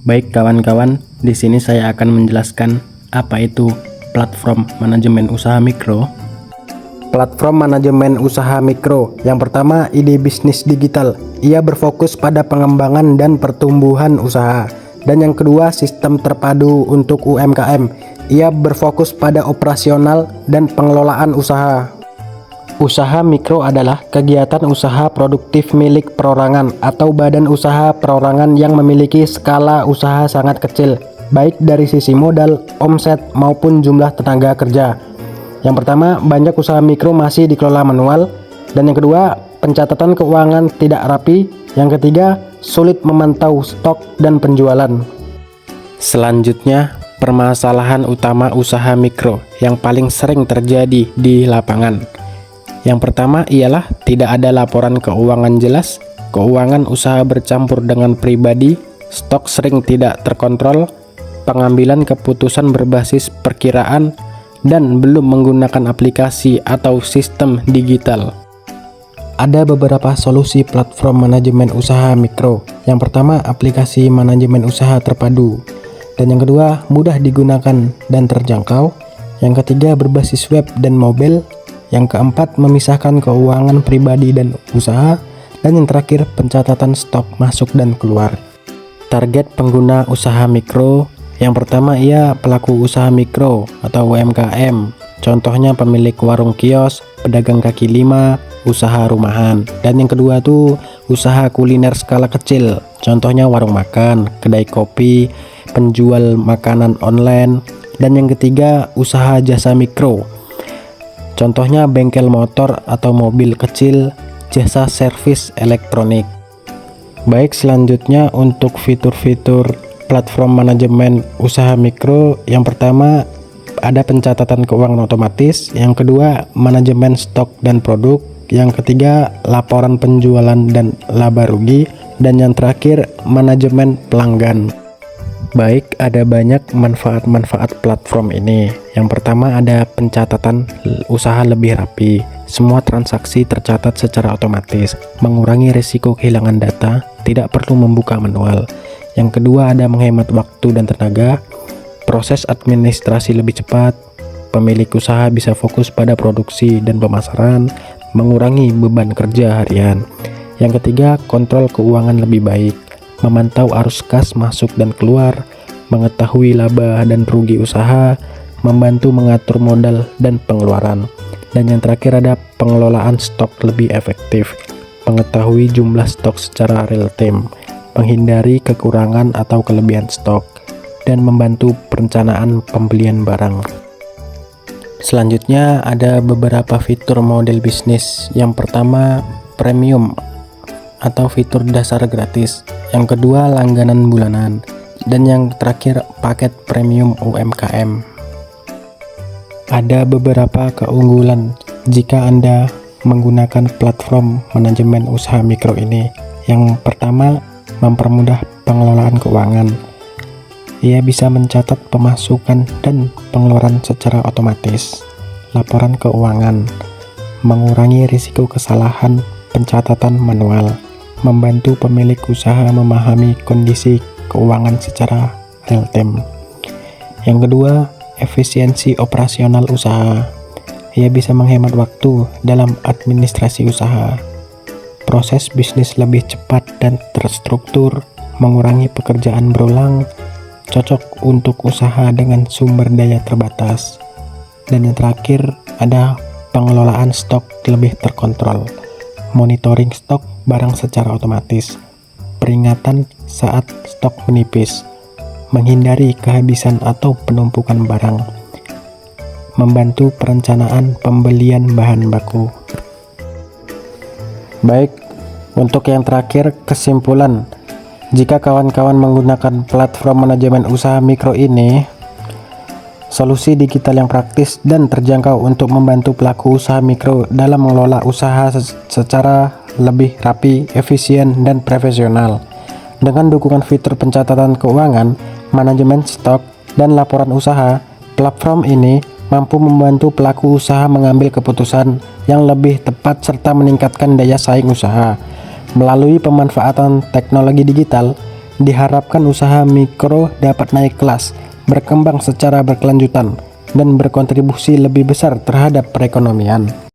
Baik kawan-kawan, di sini saya akan menjelaskan apa itu platform manajemen usaha mikro. Platform manajemen usaha mikro. Yang pertama, ide bisnis digital. Ia berfokus pada pengembangan dan pertumbuhan usaha. Dan yang kedua, sistem terpadu untuk UMKM. Ia berfokus pada operasional dan pengelolaan usaha. Usaha mikro adalah kegiatan usaha produktif milik perorangan atau badan usaha perorangan yang memiliki skala usaha sangat kecil, baik dari sisi modal, omset, maupun jumlah tenaga kerja. Yang pertama, banyak usaha mikro masih dikelola manual. Dan yang kedua, pencatatan keuangan tidak rapi. Yang ketiga, sulit memantau stok dan penjualan. Selanjutnya, permasalahan utama usaha mikro yang paling sering terjadi di lapangan. Yang pertama ialah tidak ada laporan keuangan jelas, keuangan usaha bercampur dengan pribadi, stok sering tidak terkontrol, pengambilan keputusan berbasis perkiraan, dan belum menggunakan aplikasi atau sistem digital. Ada beberapa solusi platform manajemen usaha mikro. Yang pertama, aplikasi manajemen usaha terpadu. Dan yang kedua, mudah digunakan dan terjangkau. Yang ketiga, berbasis web dan mobile. Yang keempat, memisahkan keuangan pribadi dan usaha. Dan yang terakhir, pencatatan stok masuk dan keluar. Target pengguna usaha mikro. Yang pertama, ia pelaku usaha mikro atau UMKM. Contohnya pemilik warung kios, pedagang kaki lima, usaha rumahan. Dan yang kedua tuh usaha kuliner skala kecil. Contohnya warung makan, kedai kopi, penjual makanan online. Dan yang ketiga, usaha jasa mikro. Contohnya bengkel motor atau mobil kecil, jasa servis elektronik. Baik, selanjutnya untuk fitur-fitur platform manajemen usaha mikro. Yang pertama, ada pencatatan keuangan otomatis. Yang kedua, manajemen stok dan produk. Yang ketiga, laporan penjualan dan laba rugi. Dan yang terakhir, manajemen pelanggan. Baik, ada banyak manfaat-manfaat platform ini. Yang pertama, ada pencatatan usaha lebih rapi. Semua transaksi tercatat secara otomatis, mengurangi risiko kehilangan data, tidak perlu membuka manual. Yang kedua, ada menghemat waktu dan tenaga. Proses administrasi lebih cepat. Pemilik usaha bisa fokus pada produksi dan pemasaran, mengurangi beban kerja harian. Yang ketiga, kontrol keuangan lebih baik. Memantau arus kas masuk dan keluar, mengetahui laba dan rugi usaha, membantu mengatur modal dan pengeluaran. Dan yang terakhir ada pengelolaan stok lebih efektif, mengetahui jumlah stok secara real time, menghindari kekurangan atau kelebihan stok, dan membantu perencanaan pembelian barang. Selanjutnya ada beberapa fitur model bisnis. Yang pertama, premium atau fitur dasar gratis. Yang kedua, langganan bulanan. Dan yang terakhir, paket premium UMKM. Ada beberapa keunggulan jika Anda menggunakan platform manajemen usaha mikro ini. Yang pertama, mempermudah pengelolaan keuangan. Ia bisa mencatat pemasukan dan pengeluaran secara otomatis. Laporan keuangan, mengurangi risiko kesalahan pencatatan manual, membantu pemilik usaha memahami kondisi keuangan secara real time. Yang kedua, efisiensi operasional usaha. Ia bisa menghemat waktu dalam administrasi usaha. Proses bisnis lebih cepat dan terstruktur, mengurangi pekerjaan berulang, cocok untuk usaha dengan sumber daya terbatas. Dan yang terakhir, ada pengelolaan stok lebih terkontrol. Monitoring stok barang secara otomatis, peringatan saat stok menipis, menghindari kehabisan atau penumpukan barang, membantu perencanaan pembelian bahan baku. Baik, untuk yang terakhir, kesimpulan. Jika kawan-kawan menggunakan platform manajemen usaha mikro ini, solusi digital yang praktis dan terjangkau untuk membantu pelaku usaha mikro dalam mengelola usaha secara lebih rapi, efisien, dan profesional. Dengan dukungan fitur pencatatan keuangan, manajemen stok, dan laporan usaha, platform ini mampu membantu pelaku usaha mengambil keputusan yang lebih tepat serta meningkatkan daya saing usaha. Melalui pemanfaatan teknologi digital, Diharapkan usaha mikro dapat naik kelas, berkembang secara berkelanjutan, dan berkontribusi lebih besar terhadap perekonomian.